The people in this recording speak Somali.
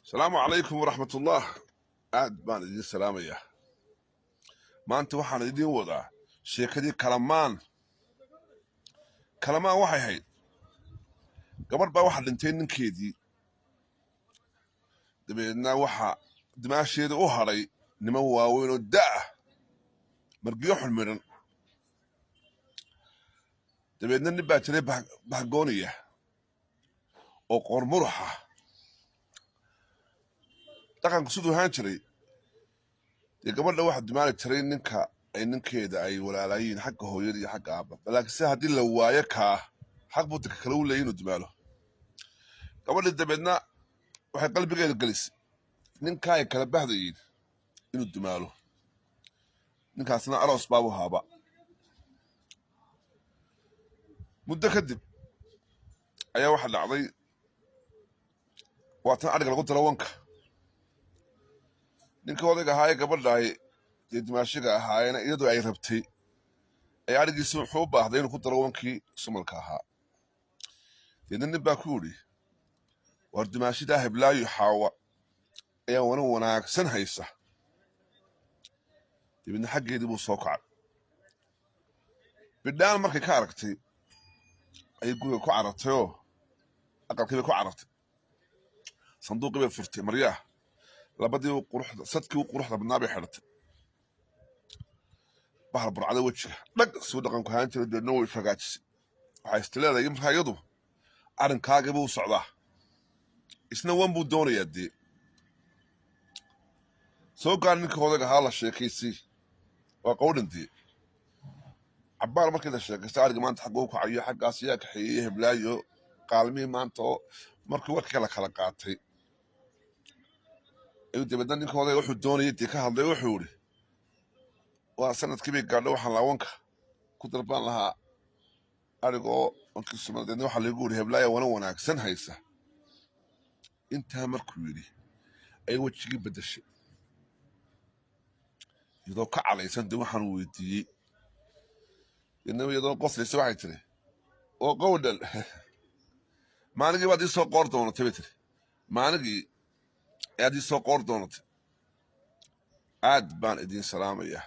السلام عليكم ورحمة الله. aad baan idin salaamayaa. maanta waxaan idin wadaa sheekadii kalamaan waxay ahayd gabadh baa waxa dhintay ninkeedii, dabeedna waxa dimaasheeda u hadhay niman waaweyn oo da' margiyo xulmiran. dabeedna nin baa jiray bahgooniya oo qoormuruxa dhaqanku siduu ahaan jiray. dee gabadha waxa dimaali jiray ninkeeda ay walaalaayiin xagga hooyada iyo xagga aabba, laakiin se haddii la waayo kaa xaq buu dadka kale u leeyahy inuu dimaalo. gabadhii dabeedna waxay qalbigeeda gelisay ninkaa ay kala bahdayiin inuu dimaalo. ninkaasna aroos baabu haaba. muddo kadib ayaa waxa dhacday waatan adhiga lagu daro wanka. ninka odayga ahaa ee gabadhaay dee dimaashiga ahaayena iyadoo ay rabtay ay adhigiisi wuxuu u baahday inuu ku daro wankii sumalka ahaa. deedna nin baa ku yidhi, war dimaashidaa heblaayo xaawa ayaa wana wanaagsan haysa. dabeedna xaggeedii buu soo kacay. bidhaan markay ka aragtay ayay guriga ku carartay oo aqalkii bay ku carartay. sanduuqii bay furtay maryaah, sadkii u quruxda badnaa bay xidhatay. bahal burcada wejiga dhag suu dhaqanku ahaan jiray. deedna way ishagaajisay. waxay isti leedahay markaa iyadu arrinkaagiibuu u socdaa, isna wan buu doonayaa. dee soo gaar ninka odayga ahaa la sheekaysay waa qowdhantee. cabbaar markii la sheekaystay ariga maanta xagguu kacayo xaggaas yaa kaxeeyey heblaayo qaalmihii maanta oo markii warkii la kala qaatay ayuu dabeedna ninka odayga wuxuu doonayay dee ka hadlay. wuxuu yidhi, waa sanadkii bay gaadho waxaan laawanka ku darbaan lahaa ariga oo wankii sumal. deedna waxaa lagu yidhi heblaaya wana wanaagsan haysa. intaa markuu yidhi ayay wejigii beddeshay iyadoo ka calaysan. dee waxaan weydiiyey, deedna iyadoo qoslaysa waxay tiri, oo qowdhal maaligii baad ii soo qoor doonatay bay tiri. maaligii ayaad ii soo qoor doonatay. aad baan idin salaamayaa.